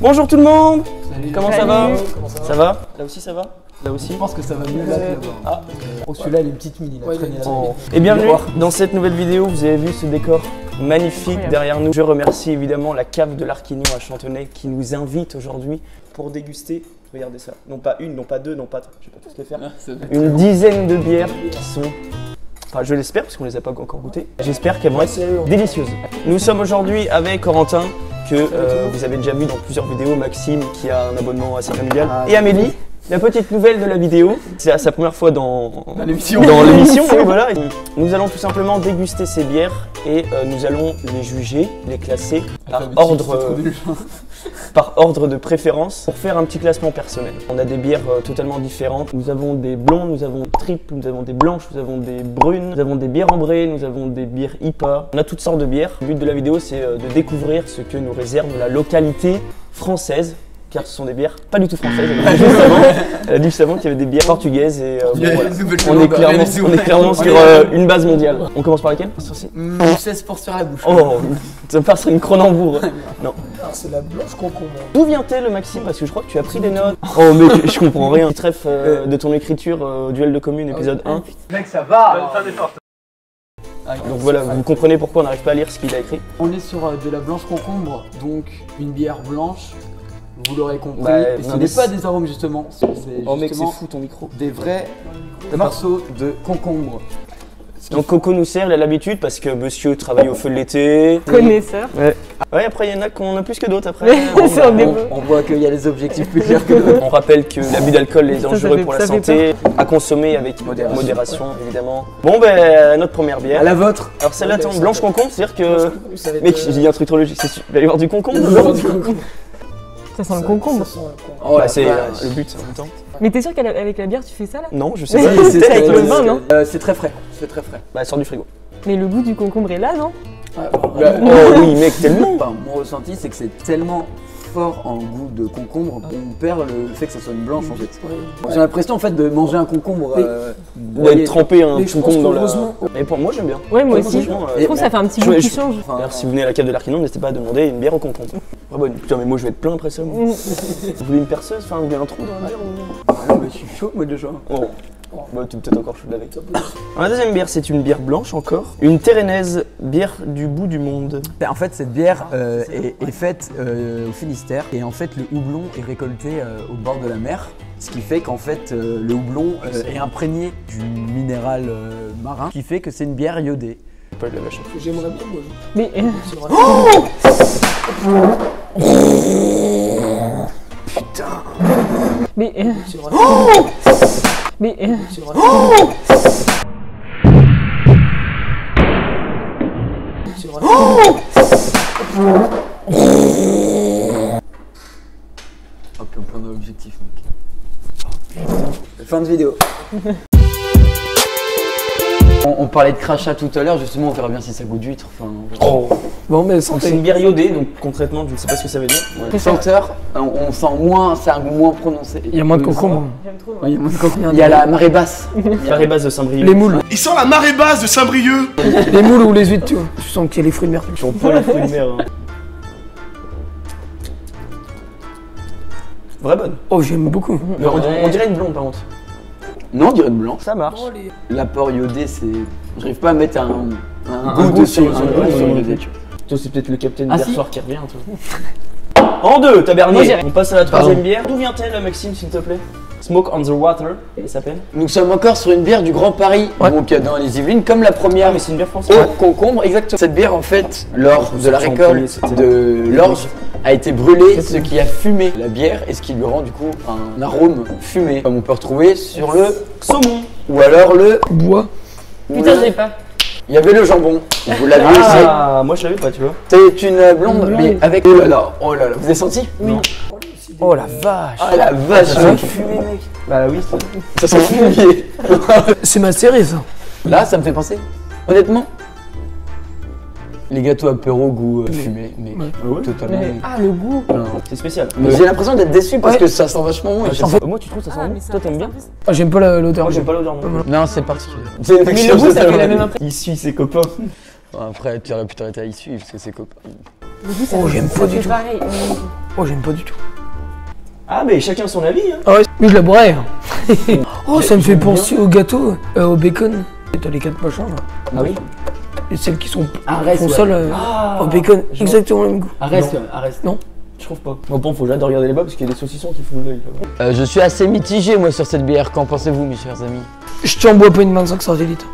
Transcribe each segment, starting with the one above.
Bonjour tout le monde. Salut. Comment ça va? Ça va? Là aussi ça va? Là aussi? Je pense que ça va mieux là que là-bas. Ah, oh, celui-là il est une petite mine, il a traîné là. Et bienvenue dans cette nouvelle vidéo. Vous avez vu ce décor magnifique derrière nous. Je remercie évidemment la cave de l'Arquignon à Chantenay qui nous invite aujourd'hui pour déguster. Regardez ça. Non pas une, non pas deux, non pas... Je vais pas tous les faire. Une dizaine de bières qui sont... Enfin, je l'espère parce qu'on les a pas encore goûtées. J'espère qu'elles vont être délicieuses. Nous sommes aujourd'hui avec Corentin, que vous avez déjà vu dans plusieurs vidéos, Maxime qui a un abonnement assez familial, et Amélie, la petite nouvelle de la vidéo. C'est sa première fois dans l'émission. Oui, voilà. Nous allons tout simplement déguster ces bières et nous allons les juger, les classer par ordre de préférence pour faire un petit classement personnel. On a des bières totalement différentes. Nous avons des blonds, nous avons triples, nous avons des blanches, nous avons des brunes, nous avons des bières ambrées, nous avons des bières IPA. On a toutes sortes de bières. Le but de la vidéo, c'est de découvrir ce que nous réserve la localité française. Car ce sont des bières pas du tout françaises. Elle a dit juste avant qu'il y avait des bières portugaises et bon, voilà. On est clairement sur une base mondiale. On commence par laquelle? Je cesse pour sur la bouche. Oh, ça part sur une Cronenbourg. Non. C'est la blanche concombre. D'où vient-elle, Maxime? Parce que je crois que tu as pris des notes. Oh mec, je comprends rien. Petit trèfle de ton écriture, duel de commune, épisode 1. Mec, ça va. Donc voilà, vous comprenez pourquoi on n'arrive pas à lire ce qu'il a écrit. On est sur de la blanche concombre, donc une bière blanche. Vous l'aurez compris, et ce n'est pas des arômes justement, c'est oh mec, c'est fou ton micro. Des vrais morceaux de concombre. Donc Coco nous sert, il a l'habitude parce que monsieur travaille au feu de l'été. Connaisseur. Ouais, après il y en a qu'on a plus que d'autres après. On voit qu'il y a les objectifs plus clairs que d'autres. On rappelle que l'abus d'alcool est dangereux pour la santé, à consommer avec modération évidemment. Bon ben, notre première bière. À la vôtre. Alors celle-là, blanche concombre, c'est-à-dire que... Mec, j'ai dit un truc trop logique, il va y avoir du concombre. Ça sent le concombre. Oh, bah, c'est le but en même temps. Mais t'es sûr qu'avec la bière tu fais ça là? Non, je sais pas. C'est avec le vin, non? C'est très frais, c'est très frais. Bah, sort du frigo. Mais le goût du concombre est là, non? Oh oui, mec, tellement. Mon ressenti, c'est que c'est tellement fort en goût de concombre, on perd le fait que ça soit une blanche en fait. J'ai l'impression en fait de manger un concombre. D'être trempé un concombre dans la... Mais pour moi, j'aime bien. Ouais, moi aussi. Je trouve que ça fait un petit goût qui change. D'ailleurs, si vous venez à la cave de l'Arquignon, n'hésitez pas à demander une bière au concombre. Ah bon, putain, mais moi je vais être plein après ça. Vous voulez une perceuse? Enfin, vous voulez un trou dans la bière ou... Non, mais je suis chaud, moi déjà. Oh. Bah, tu es peut-être encore chaud de la veille. La deuxième bière, c'est une bière blanche encore. Une Térénaise, bière du bout du monde. En fait, cette bière est faite au Finistère. Et en fait, le houblon est récolté au bord de la mer. Ce qui fait qu'en fait, le houblon est imprégné du minéral marin. Ce qui fait que c'est une bière iodée. Pas de la vache. J'aimerais bien moi. Mais... Putain. Mais... Mais... Hop, on prend l'objectif, mec. Fin de vidéo. On parlait de crachat tout à l'heure, justement, on verra bien si ça goûte d'huître. Bon, mais c'est une bière iodée, donc concrètement, je ne sais pas ce que ça veut dire. Senteur, on sent moins, c'est un goût moins prononcé. Il y a moins de concombre. J'aime trop. Il y a moins de concombre. Il y a la marée basse. Marée basse de Saint-Brieuc. Les moules. Il sent la marée basse de Saint-Brieuc. Les moules ou les huîtres, tu vois. Je sens qu'il y a les fruits de mer. Ils sont pas les fruits de mer. Hein. Vraie bonne. Oh, j'aime beaucoup. On dirait une blonde par contre. Non, on dirait de blanc. Ça marche. L'apport iodé, c'est. J'arrive pas à mettre un goût sur iodé, tu vois. Toi, c'est peut-être le capitaine d'hier soir qui revient, toi. En deux, tabernier. On passe à la troisième bière. D'où vient-elle, Maxime, s'il te plaît? Smoke on the Water, elle s'appelle. Nous sommes encore sur une bière du Grand Paris, donc dans les Yvelines, comme la première. Ah, mais c'est une bière française. Au concombre, exactement. Cette bière, en fait, lors de la récolte de l'orge, a été brûlée, ce qui a fumé la bière et ce qui lui rend du coup un arôme fumé, comme on peut retrouver sur le saumon ou alors le bois. Putain, je l'ai pas. Il y avait le jambon, vous l'avez aussi. Ah, moi je l'avais pas, tu vois. C'est une blonde, mais avec. Oh là là, vous avez senti? Oui. Oh la vache. Ah la vache, ça sent fumé, mec. Bah oui, ça sent fumé. C'est ma série, ça. Là, ça me fait penser. Honnêtement, les gâteaux apéro goût fumé, mais totalement. Ah, le goût. C'est spécial. J'ai l'impression d'être déçu parce que ça sent vachement bon. Moi, tu trouves ça sent bon? Toi, t'aimes bien? Ah, j'aime pas l'odeur. Moi, j'aime pas l'odeur. Non, c'est particulier. Mais le goût, ça fait la même impression. Il suit ses copains. Après, tu aurais pu t'arrêter à y suivre parce que c'est copain. Oh, j'aime pas du tout. Pareil. Oh, j'aime pas du tout. Ah, mais chacun son avis. Hein. Ah ouais, mais je la boirais. Oh, ça me fait penser au gâteau, au bacon. T'as les 4 machins là. Ah oui. Et celles qui sont Arrête, font ouais. ça là, au bacon, je exactement le même goût. Arrête, Non. arrête. Non. Je trouve pas. Bon, faut jamais regarder les bas parce qu'il y a des saucissons qui font l'œil. Je suis assez mitigé moi sur cette bière. Qu'en pensez-vous, mes chers amis? Je t'en bois pas une 25 centilitres.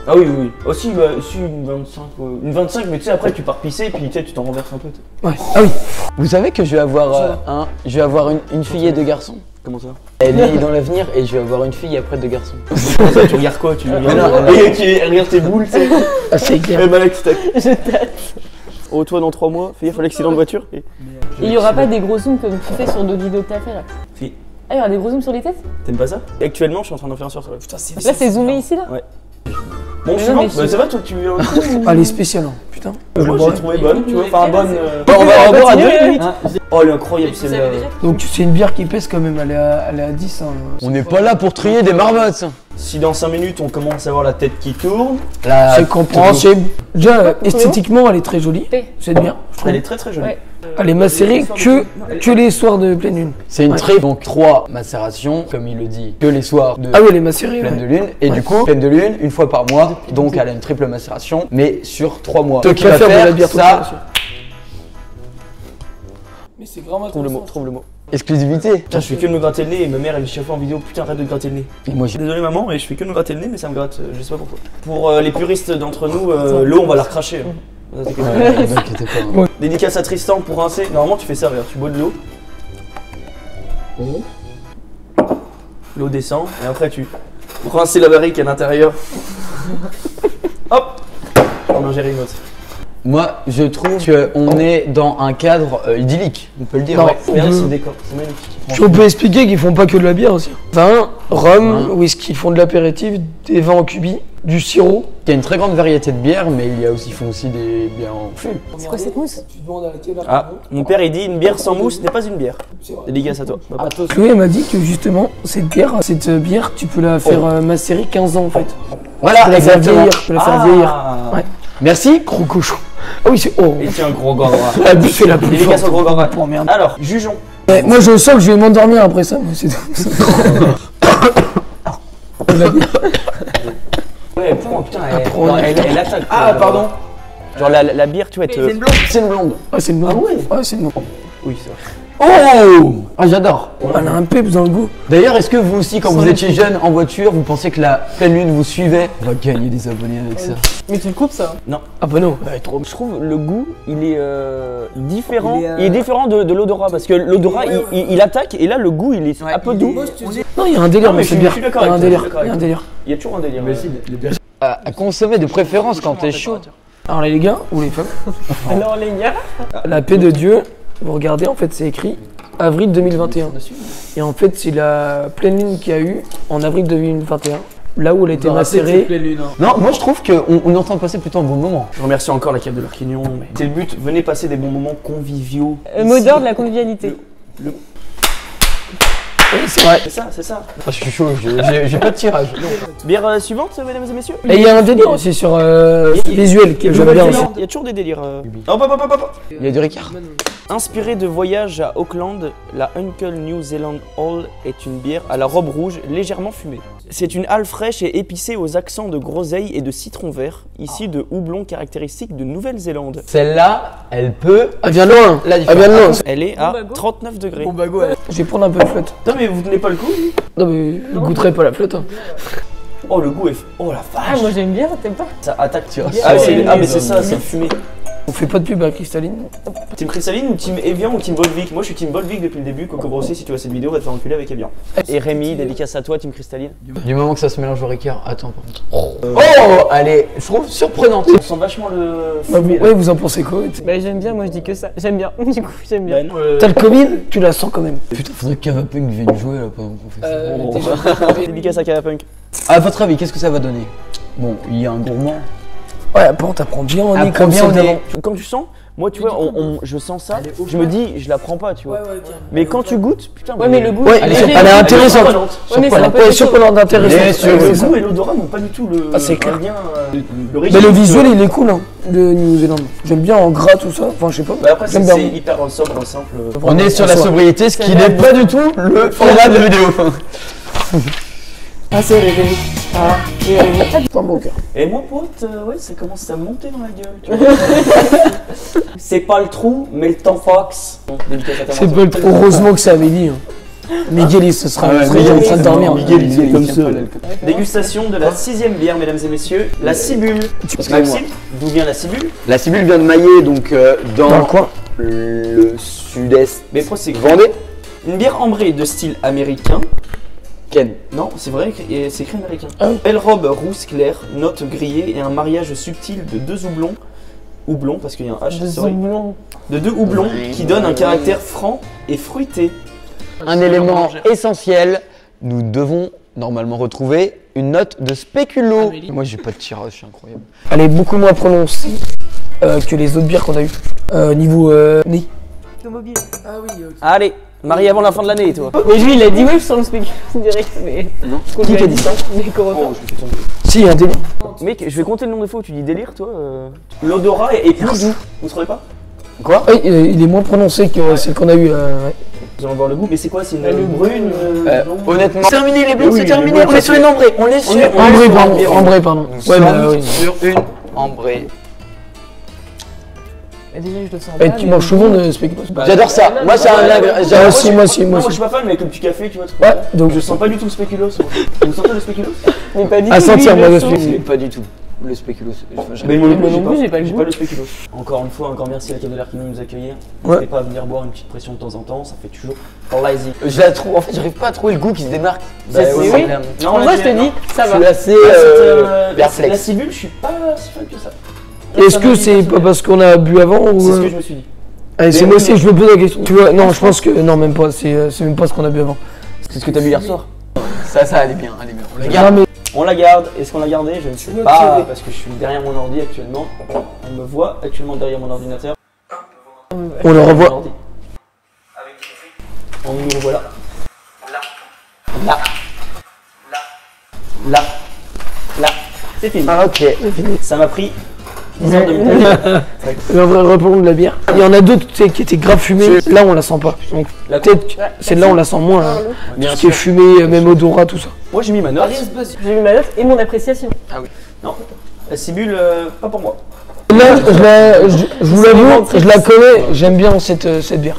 Ah oui, oui. Aussi, bah, si, une 25. Une 25, mais tu sais, après tu pars pisser et puis tu sais, tu t'en renverses un peu. Ouais. Ah oui. Vous savez que je vais avoir une fille et 2 garçons. Comment ça? Elle est dans l'avenir et je vais avoir une fille après 2 garçons. Comment ça, tu regardes quoi? Tu regardes, non, elle regarde tes boules, tu sais. Ah, c'est clair. Eh, Malek, je tâte. Oh, toi, dans 3 mois, fais gaffe à l'accident de voiture. Et... Il y aura pas des gros zooms comme tu fais sur d'autres vidéos que t'as fait là? Si. Ah, il y aura des gros zooms sur les têtes? T'aimes pas ça? Actuellement, je suis en train d'en faire un sur toi. Putain, c'est. Là, c'est zoomé ici là? Ouais. Bon, Mais suivant. non, mais Bah, ça va, toi, tu veux. Ah, elle est spéciale, hein. Putain. Moi, j'ai trouvé bonne, tu vois. Enfin, bonne. Bon, on va en boire à deux, continuer, limite. Oh, elle est incroyable, celle-là. Donc c'est une bière qui pèse quand même, elle est à 10. Hein. On n'est pas là pour trier des marmottes. Si dans 5 minutes, on commence à avoir la tête qui tourne, C'est compréhensible. Déjà, esthétiquement, elle est très jolie. Cette bière, je trouve. elle est très très jolie. Ouais. Elle est macérée que les soirs de pleine lune. C'est une très donc 3 macérations, comme il le dit, que les soirs de Ah oui, elle est macérée. pleine Ouais. de lune. Et du coup, pleine de lune, une fois par mois, donc elle a une triple macération, mais sur 3 mois. Tu Ce qui peux va faire de la bière toute ça, seule. Mais c'est vraiment Trouve le mot, trouve le mot. exclusivité. Putain, je fais que de me gratter le nez et ma mère elle me dit chaque fois en vidéo, putain, arrête de te gratter le nez. Et moi, j'ai Désolé maman, mais je fais que de me gratter le nez, mais ça me gratte, je sais pas pourquoi. Pour les puristes d'entre nous, l'eau on va la recracher. Hein. Ça, t'inquiète pas. Ouais, ne vous inquiétez pas. Ouais. Dédicace à Tristan pour rincer. Normalement tu fais ça, regarde, tu bois de l'eau. L'eau descend et après tu rinces la barrique à l'intérieur. Hop. Je vais en ingérer une autre. Moi, je trouve qu'on est dans un cadre idyllique, on peut le dire. Non. Ouais. Regarde ce décor, c'est magnifique. On peut expliquer qu'ils font pas que de la bière aussi. Vin, rhum, whisky, ils font de l'apéritif, des vins en cubi, du sirop. Il y a une très grande variété de bières, mais ils font aussi des bières en fût. C'est quoi cette mousse? Tu demandes à laquelle Ah, mon père il dit une bière sans mousse n'est pas une bière. Dédicace à toi. Papa. Chloé m'a dit que justement, cette bière, tu peux la faire macérer 15 ans en fait. Voilà, Tu peux la faire exactement. vieillir. Tu peux la faire vieillir. Ah. Ouais. Merci. Gros cochon. Ah oui, c'est. Oh, Et tiens, gros gras. la bouffée la plus Dédicace forte. au gros gras. Oh merde. Alors, jugeons. Ouais, moi je sens que je vais m'endormir après ça. Mais c'est tout. Ouais, putain, Après, on est- elle attaque. Ah, pardon. Genre la bière, tu vois, C'est une blonde. Ah, c'est le nom. Ah ouais. Ah, c'est le nom. Oui, c'est vrai. Oh, ah, j'adore. Elle a un peps dans le goût. D'ailleurs, est-ce que vous aussi, quand vous étiez jeune en voiture, vous pensiez que la pleine lune vous suivait? On va gagner des abonnés avec ça. Mais tu le coupes ça? Ah bah non. Je trouve le goût, il est différent. Il est différent de l'odorat parce que l'odorat, il attaque et là, le goût, il est un peu doux. Non, il y a un délire, Non, mais mais je c'est suis- bien. je suis Il y d'accord a un avec toi, délire. je suis d'accord Il y a un avec délire. Il y a toujours un délire. À consommer de préférence quand t'es chaud. Alors les gars ou les femmes, Alors les gars. la paix de Dieu, vous regardez, en fait c'est écrit avril 2021. Et en fait c'est la pleine lune qu'il y a eu en avril 2021. Là où elle a été macérée. Non, moi je trouve qu'on est en train de passer plutôt un bon moment. Je remercie encore la Cave de l'Arquignon. C'est le but, venez passer des bons moments conviviaux. Mot d'ordre de la convivialité. Oui, c'est vrai. C'est ça, c'est ça. Ah, je suis chaud, j'ai pas de tirage. Bière suivante, mesdames et messieurs. Et il y a un délire aussi sur visuel que j'aime bien aussi. Il y a toujours des délires. Hop. Il y a du Ricard. Inspirée de voyages à Auckland, la Uncle New Zealand Hall est une bière à la robe rouge légèrement fumée. C'est une halle fraîche et épicée aux accents de groseille et de citron vert, issue de houblon caractéristique de Nouvelle-Zélande. Celle-là, elle peut. Elle vient de loin. La Elle vient de loin. Elle est à Bombago. 39 degrés. Je vais prendre un peu de flotte. Putain, mais vous tenez pas le coup? Non mais je goûterai pas la flotte. Hein. Oh, le goût est. Oh la Ah, vache! moi j'aime bien, t'aimes pas? Ça attaque. Ah, Mais c'est ça, c'est fumé. On fait pas de pub à Cristalline. Team Cristalline ou Team Evian ou Team Volvic? Moi je suis Team Volvic depuis le début. Coco Brossi, si tu vois cette vidéo, va te faire enculer avec Evian. Et Rémi, dédicace à toi, Team Cristalline. Du moment que ça se mélange au Ricard. Attends, par contre. Oh, elle est, je trouve, surprenante. On sent vachement le Bah, fumé. ouais, vous en pensez quoi? Bah j'aime bien, moi je dis que ça. J'aime bien, du coup j'aime bien. Bah, non, T'as le Covid, tu la sens quand même. Putain, faudrait que Cavapunk vienne jouer là pendant qu'on fait ça. Oh. Dédicace à Cavapunk. À votre avis, qu'est-ce que ça va donner? Bon, il y a un gourmand. Ouais, après on t'apprend bien au nez Apprends comme bien ça au nez. d'avant. Quand tu sens, moi tu vois, je sens ça, je me dis, je la prends pas, tu vois. Mais quand tu goûtes, putain. Ouais, mais le goût. Ouais, il elle est est intéressante. Ouais, mais ça peut Ouais, être surprenante, intéressante. Bien sûr. Le goût et l'odorat n'ont pas du tout le. Ah, c'est clair. lien, le Mais régime, le tu visuel vois. il est cool hein, de New-Zélande. J'aime bien en gras tout ça, enfin je sais pas. Bah après, J'aime c'est bien. hyper sobre, simple. On est sur la Bonsoir. sobriété, ce qui n'est pas du tout le format de vidéo. Ah, c'est réveillé. Ah, c'est réveillé. Dans mon cœur. Et moi, pote, ouais, ça commence à monter dans la gueule, tu vois. C'est pas le trou, mais le tampax. Bon, dédicace à ta C'est maman. pas le heureusement que c'est Amélie. Hein. Miguel il se sera Ah ouais, serait Miguel, en train de dormir. Miguel, il est comme tient ça. pas l'alcool. Dégustation de la 6ème bière, mesdames et messieurs, la Cibule. Maxime, d'où vient la Cibule? La Cibule vient de Maillé, donc Dans le coin. le sud-est Mais pourquoi c'est Vendée. une bière ambrée de style américain. Ken. Non, c'est vrai, et c'est écrit américain. Ah oui. Belle robe rousse claire, notes grillées et un mariage subtil de deux houblons, parce qu'il y a un H, sorry, de deux houblons qui donnent un caractère franc et fruité. Un élément essentiel, nous devons normalement retrouver une note de spéculo. Moi j'ai pas de tirage, c'est incroyable. Elle est beaucoup moins prononcée que les autres bières qu'on a eues. Niveau nez. Ah oui, ok. Allez, Marie avant la fin de l'année, toi. Mais lui, il a dit ouais, je sens le spéculum direct. Mais. Non. Qui a dit ça? Mais comment Oh, je vais tomber. Si, un délire. Mec, je vais compter le nombre de fois où tu dis délire, toi. L'odorat est plus doux, vous trouvez pas? Quoi? Oui, il est moins prononcé que celle qu'on a eu. Ouais. Vous allez voir le goût, mais c'est quoi? C'est une Le brune blonde Honnêtement, terminé les bleus, c'est terminé, on est sur une ambrée, on est sur Ambré, pardon. Ambré, pardon. Nous Ouais, sommes bah oui. sur une ambrée. Déjà, je le sens pas. Et tu manges souvent de spéculoos. J'adore ça, moi c'est un Moi aussi, moi aussi, Non, moi moi je aussi. suis pas fan, mais avec le petit café, tu vois. truc Ouais, comme ça. donc Je sens pas du tout le spéculoos. Vous sentez le spéculoos? Mais pas du à tout, sentir, lui, moi, il le le sent. spéculoos. Pas du tout. Le spéculoos. Mais moi non plus, j'ai pas le j'ai goût. pas le spéculoos. Encore une fois, encore merci à la Cave de l'Air qui vient nous accueillir. Ouais. N'hésitez pas à venir boire une petite pression de temps en temps, ça fait toujours plaisir. Je la trouve, en fait j'arrive pas à trouver le goût qui se démarque. Bah, C'est ouais, oui. Non, En on vrai, a je dit, te dis, ça Je suis va. assez la perplexe. Cibule, je suis pas si fan que ça. Est-ce que c'est pas parce qu'on a bu avant ou. C'est ce que je me suis dit. Allez, c'est Mais moi oui, aussi, je me pose la question. Tu vois, non, je pense que. Non, même pas, c'est même pas ce qu'on a bu avant. C'est ce que t'as bu hier soir. Ça allait bien, allez bien. On la Non, garde. mais. On la garde. Est-ce qu'on l'a gardée? Je ne sais me pas tirer. parce que je suis derrière mon ordi actuellement. On me voit actuellement derrière mon ordinateur. On le revoit. Ordi. On nous revoit là. Là. Là. Là. C'est fini. Ah ok. Ça m'a pris 10 heures de minutes. Mais en vrai, reprenons de la bière. Il y en a d'autres tu sais, qui étaient grave fumées. Là, on la sent pas. Donc, La peut-être que celle-là, on la sent moins. Hein. Bien Tout ce qui est sûr. fumé, même odorat, tout ça. Moi j'ai mis ma note. J'ai eu ma note et mon appréciation. Non. La Cibule, pas pour moi. Là, je vous l'avoue, je la connais. J'aime bien cette bière.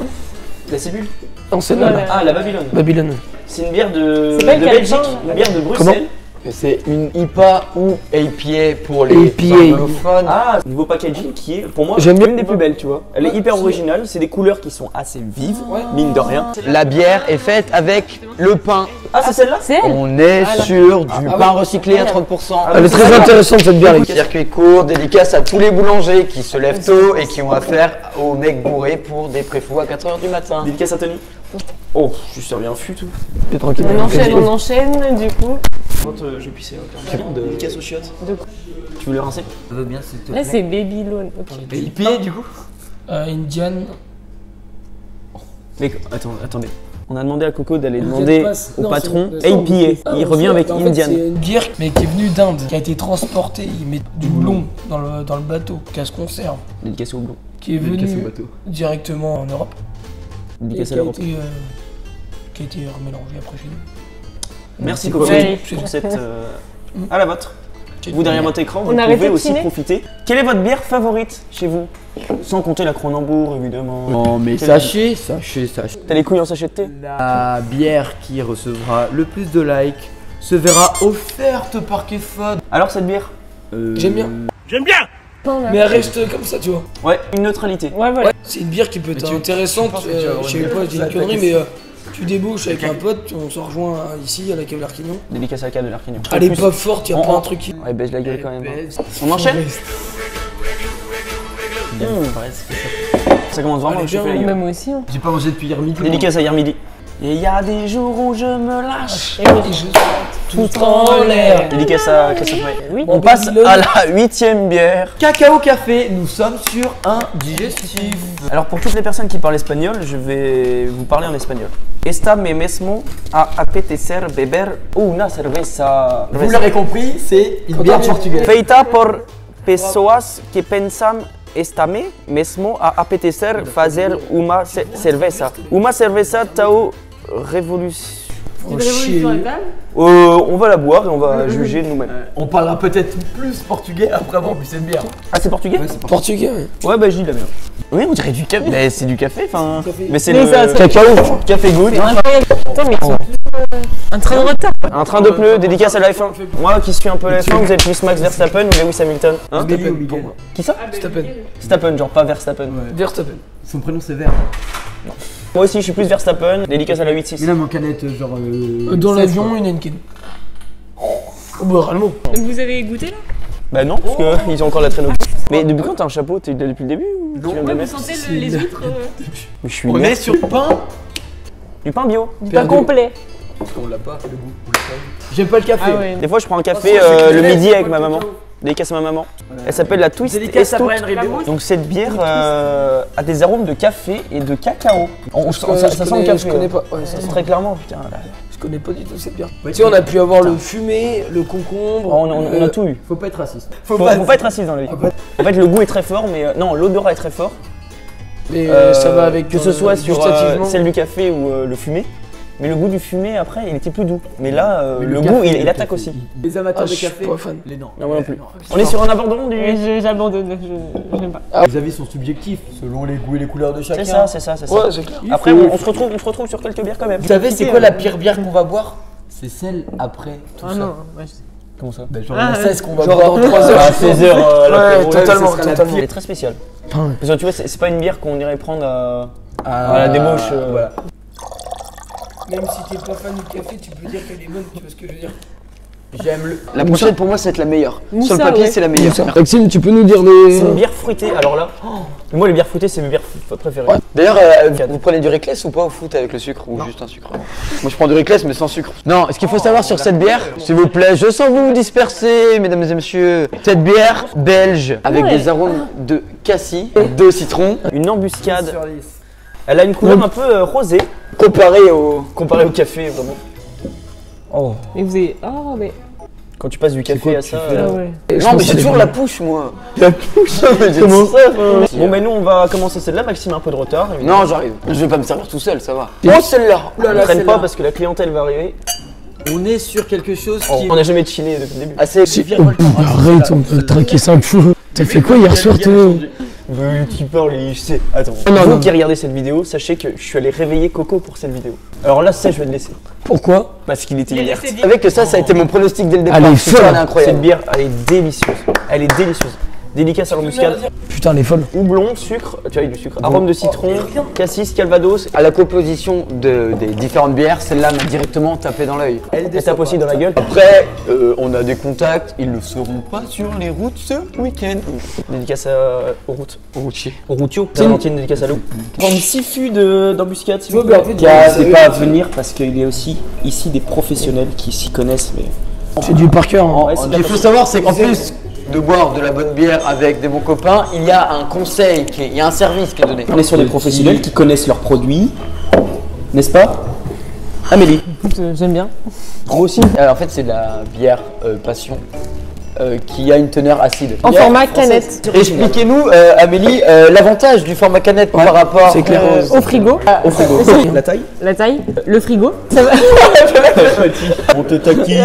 La Cibule? Non, celle-là, Ouais, là. ouais. Ah, la Babylone. Babylone. C'est une bière de C'est pas une Belgique, Calpin, une bière de Bruxelles. C'est une IPA ou APA pour les APA. anglophones. Ah, niveau packaging qui est pour moi J'aime bien. une des plus belles, tu vois. Elle est hyper originale, c'est des couleurs qui sont assez vives, mine de rien. La bière est faite avec le pain. Ah, c'est celle-là? C'est elle. On est sur du pain recyclé à 30%. Elle est très intéressante cette bière. les gars. Circuit court, dédicace à tous les boulangers qui se lèvent tôt et qui ont affaire aux mecs bourrés pour des préfous à 4h du matin. Dédicace à Tony. Oh, je suis servi un fût tout. T'es tranquille. On enchaîne, du coup. J'ai pissé. Dédicace aux chiottes. De quoi? Tu veux le rincer? Ça va bien s'il te Là, c'est Babylone. Ok. IPA du coup Indian. Mais attendez. On a demandé à Coco d'aller demander au patron APA. Il revient avec Indian. C'est une bière mais qui est venue d'Inde, qui a été transportée. Il met du blond dans le bateau, qu'elle se conserve, Dédicace au blond. qui est venu directement en Europe. Dédicace Et à l'Europe. qui a été remélangé après chez nous. Merci Coco Ouais. pour cette. À la vôtre. Vous derrière votre écran, vous On a arrêté pouvez de aussi chiner profiter. Quelle est votre bière favorite chez vous? Sans compter la Cronenbourg évidemment. Non mais Quelle- sachez. T'as les couilles en sachet de thé? La bière qui recevra le plus de likes se verra offerte par Kefod. Alors cette bière? J'aime bien. Mais elle reste comme ça, tu vois. Ouais, une neutralité. Ouais, voilà. C'est une bière qui peut être tu intéressante. penses que tu vas avoir Je sais une pas, je dis une bière connerie, mais tu débouches avec un pote, on se rejoint ici à la cave l'Arquignon. Dédicace à la cave de l'Arquignon. Elle est pas forte, y'a on- pas un truc qui. Ouais, baisse la gueule quand même. hein. On enchaîne? Ça commence vraiment à me Elle est chauffer la bien, gueule. Même moi aussi. Hein. J'ai pas mangé depuis hier midi. Dédicace à hier midi. Et il y a des jours où je me lâche. Et moi, Et je- tout en l'air. Dédicace à Christophe Maé. Oui. On passe à la 8e bière. Cacao café, nous sommes sur un digestif. Alors pour toutes les personnes qui parlent espagnol, je vais vous parler en espagnol. Esta me mesmo a apetecer beber una cerveza. Vous l'aurez compris, c'est une bière portugaise. Feita por pessoas que pensam esta me mesmo a apetecer fazer uma cerveza. Uma cerveza tão révolution. Une révolution à table. On va la boire et on va juger nous-mêmes. On parlera peut-être plus portugais après avoir bu cette bière. Ah c'est portugais? Portugais, ouais. Ouais bah je dis de la merde. Oui on dirait du café. Mais c'est du café, enfin. Mais c'est Mais le ça- cacao. Café good. Attends, mais ils sont un train de retard. Un train de pneus, dédicace à la F1. Moi qui suis un peu la F1, vous êtes plus Max Verstappen ou Lewis Hamilton? Hein? Verstappen pour moi. Qui ça? Verstappen. Verstappen, genre pas Verstappen. Verstappen. Son prénom c'est Vert. Moi aussi je suis plus Verstappen, dédicace à la 8-6. Mais là, mon canette, genre. Dans l'avion, une Henken. Oh bah réellement. Donc vous avez goûté là? Bah non, parce qu'ils ont encore la traîne au cul. Mais depuis quand t'as un chapeau? T'es là depuis le début ou tu viens de le Ouais, vous mettre? sentez les huîtres Mais je suis On est merde. sur pain. Du pain bio. du pain complet. Parce qu'on l'a pas, le goût. On l'a pas. J'aime pas le café. Ah ouais. Des fois je prends un café le midi avec ma maman. Dédicace à ma maman. Elle s'appelle la Twist Dédicace à Estout. Brian Ribeiro. Donc cette bière a des arômes de café et de cacao. Ça sent le café. Je connais ouais. pas. Ouais, ça sent. Très clairement, putain. Là. Je connais pas du tout cette bière. Tu sais, on a pu avoir le fumé, le concombre. On a tout eu. Faut pas être raciste. Faut pas être raciste dans la vie. En fait, le goût est très fort, mais non, l'odorat est très fort. Mais ça va avec. Que ce soit sur gustativement. celle du café ou le fumé. Mais le goût du fumé, après, il était plus doux. Mais là, Mais le café, goût, il le attaque café. aussi. Les amateurs Ah, de je suis café, pas fan. les non. Non, moi non plus. On est sur un abandon du. J'abandonne, j'aime pas. Les avis sont subjectifs selon les goûts et les couleurs de chacun. C'est ça. Ouais, c'est clair. Après, on se retrouve sur quelques bières quand même. Vous savez, c'est quoi la pire bière qu'on va boire? C'est celle après tout Ah ça. non, ouais, je sais. Comment ça? Ben, genre Ah, la ouais. 16 qu'on va Genre boire dans 3 heures. À 16h, Ouais, totalement, ça sera la totalement. Elle est très spéciale. Ah ouais. Parce que tu vois, c'est pas une bière qu'on irait prendre à la débauche. Voilà. Même si t'es pas fan du café, tu peux dire qu'elle est bonne, tu vois ce que je veux dire. J'aime le. La prochaine pour moi, ça va être la meilleure. Moussa, Sur le papier, ouais. c'est la meilleure. Maxime, tu peux nous dire C'est une des. bière fruitée. Alors là, moi, les bières fruitées, c'est mes bières préférées. Ouais. D'ailleurs, vous prenez du Ricless ou pas au foot avec le sucre ou juste un sucre? Moi je prends du Ricless mais sans sucre. Non, ce qu'il faut savoir sur cette bière, s'il vous plaît, je sens vous disperser, mesdames et messieurs. Cette bière belge avec Ouais. des arômes de cassis, de citron, Une embuscade. Elle a une couleur un peu rosée comparé au. comparée au café, vraiment. Oh. Mais vous avez. Oh, mais. Quand tu passes du café à ça. Ah ouais. Non, mais j'ai toujours la pouche, moi. Comment ça? Bon, mais nous, on va commencer celle-là. Maxime a un peu de retard. évidemment. Non, j'arrive. Je vais pas me servir tout seul, ça va. Oh, celle-là. On traîne pas parce que la clientèle va arriver. On est sur quelque chose qui. On n'a jamais chillé depuis le début. Assez. Arrête, on peut traquer 5 fois. T'as fait quoi hier soir, toi? Qui parle, il sait. Attends, non, vous non. qui regardez cette vidéo, sachez que je suis allé réveiller Coco pour cette vidéo. Alors là, ça, je vais le laisser. Pourquoi? Parce qu'il était inerte. Avec que ça a été mon pronostic dès le départ. Elle est Putain, folle. elle est incroyable. Cette bière, elle est délicieuse. Elle est délicieuse. Dédicace à l'embuscade. Putain, elle est folle. Houblon, sucre, tu vois, il y a du sucre. Arôme de citron, cassis, calvados. À la composition des différentes bières, celle-là m'a directement tapé dans l'œil. Elle tape aussi dans la gueule. Après, on a des contacts, ils ne seront pas sur les routes ce week-end. Dédicace aux routes. Routier. Au routio. Valentine, dédicace à l'eau. Prendre 6 fûts d'embuscade, s'il vous Ouais, plaît. mais en fait, Qui a c'est- pas à venir parce qu'il y a aussi ici des professionnels qui s'y connaissent. Mais C'est du par cœur. Hein. Ouais, c'est Ce qu'il faut savoir, c'est qu'en plus de boire de la bonne bière avec des bons copains, il y a un conseil, il y a un service qui est donné. on est sur des professionnels qui connaissent leurs produits, n'est-ce pas? Amélie. Écoute, j'aime bien. Moi aussi. En fait, c'est de la bière passion qui a une teneur acide. En format canette. Expliquez-nous, Amélie, l'avantage du format canette par rapport c'est clair. Au frigo. Au frigo. La taille? La taille. Le frigo. Ça, va- On te taquine.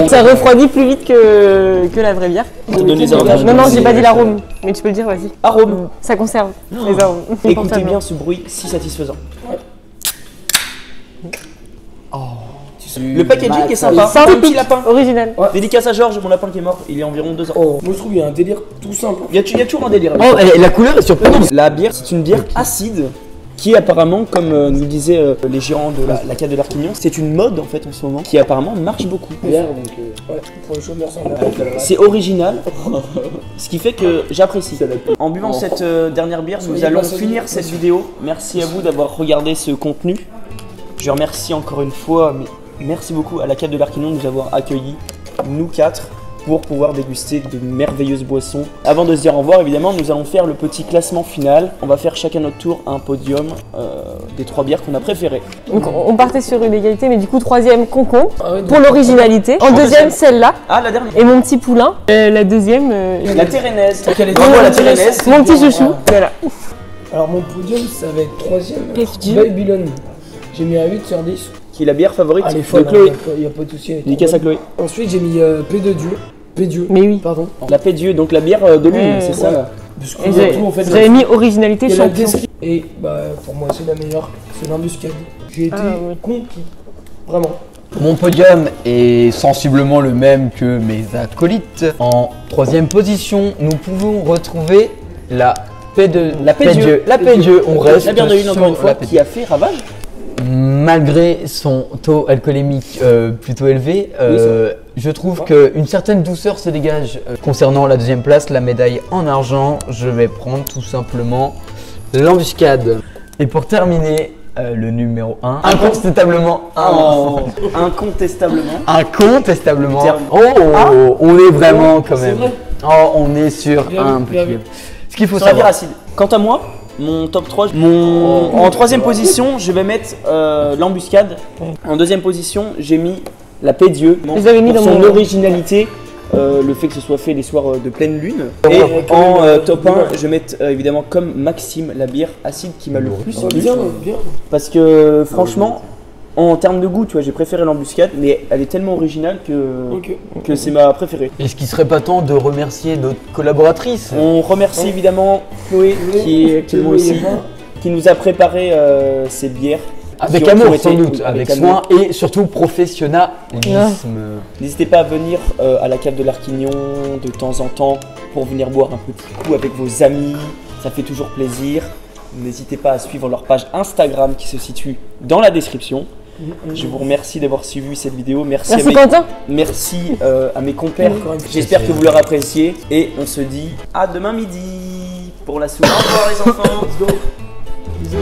ça refroidit plus vite que la vraie bière. te donne les avantages. Non, non, j'ai pas dit l'arôme. Mais tu peux le dire, vas-y. Arôme. Ça conserve les arômes. Écoutez bien ce bruit si satisfaisant. Le packaging est sympa. C'est un petit typique, lapin. original. Dédicace à Georges, mon lapin qui est mort. Il est environ 2 ans. Oh, moi je trouve qu'il y a un délire tout simple. Il y a toujours un délire. Oh, la couleur est surprenante. La bière, c'est une bière acide qui apparemment, comme nous disaient les gérants de la cave de l'Arquignon, c'est une mode en fait en ce moment qui apparemment marche beaucoup. Bière, donc ouais, pour le chômeur sans la. C'est original, ce qui fait que j'apprécie. En buvant cette dernière bière, nous allons finir cette vidéo. Merci à vous d'avoir regardé ce contenu. Je remercie encore une fois merci beaucoup à la cave de l'Arquignon de nous avoir accueillis, nous 4, pour pouvoir déguster de merveilleuses boissons. Avant de se dire au revoir, évidemment, nous allons faire le petit classement final. On va faire chacun notre tour un podium des 3 bières qu'on a préférées. Donc on partait sur une égalité, mais du coup, 3e, Concombre, Ah ouais, pour l'originalité. En deuxième, celle-là. Ah, la dernière. Et mon petit poulain. La deuxième, La Térénaise. Quelle est Bravo à la Térénaise. mon petit chouchou. Voilà. Alors mon podium, ça va être 3e. FG. Babylon. J'ai mis un 8 sur 10. Qui est la bière favorite Ah, elle est de folle, Chloé. il n'y a pas de souci. elle est trop Dédicace à bonne. Chloé. Ensuite, j'ai mis P de Dieu. P Dieu. Mais oui. Pardon. La paix de Dieu, donc la bière de lune, Ouais, c'est ça là. Parce Et qu'on a tout en fait. j'avais mis originalité Il y a la champion. description. Et bah, pour moi, c'est la meilleure. C'est l'embuscade. J'ai été Ah, ouais. conquis. Vraiment. Mon podium est sensiblement le même que mes acolytes. En 3e position, nous pouvons retrouver la paix de La paix de Dieu. La paix de Dieu. On reste La bière de lune, encore une sur fois, la paix de qui a fait ravage. Malgré son taux alcoolémique plutôt élevé, je trouve qu'une certaine douceur se dégage. Concernant la 2e place, la médaille en argent, je vais prendre tout simplement l'embuscade. Et pour terminer, le numéro 1, incontestablement, incontestablement, Terme. on est vraiment quand c'est même. vrai. Oh, on est sur Bien un vu, bien petit. vu. Ce qu'il faut Sur la bière savoir. acide. Quant à moi, mon top 3, en 3e position, je vais mettre l'embuscade. En 2e position, j'ai mis la paix de Dieu. Je les avais mis Pour dans son mon- originalité, le fait que ce soit fait les soirs de pleine lune. Et en top 1, je vais mettre évidemment comme Maxime la bière acide qui m'a le plus plu. Bien, bien. Parce que franchement, en termes de goût, tu vois, j'ai préféré l'embuscade, mais elle est tellement originale Ok. que c'est ma préférée. Est-ce qu'il serait pas temps de remercier notre collaboratrice? On remercie évidemment Chloé qui est actuellement ici, qui nous a préparé ces bières. Avec qui ont amour été- sans doute, oui, avec amour. soin et surtout professionnalisme. N'hésitez pas à venir à la cave de l'Arquignon de temps en temps pour venir boire un petit coup avec vos amis, ça fait toujours plaisir. N'hésitez pas à suivre leur page Instagram qui se situe dans la description. Je vous remercie d'avoir suivi cette vidéo. Merci, Merci à mes, Quentin. merci à mes compères. Encore une fois. J'espère que vous leur appréciez. Et on se dit à demain midi pour la soupe. Au revoir les enfants. Bisous.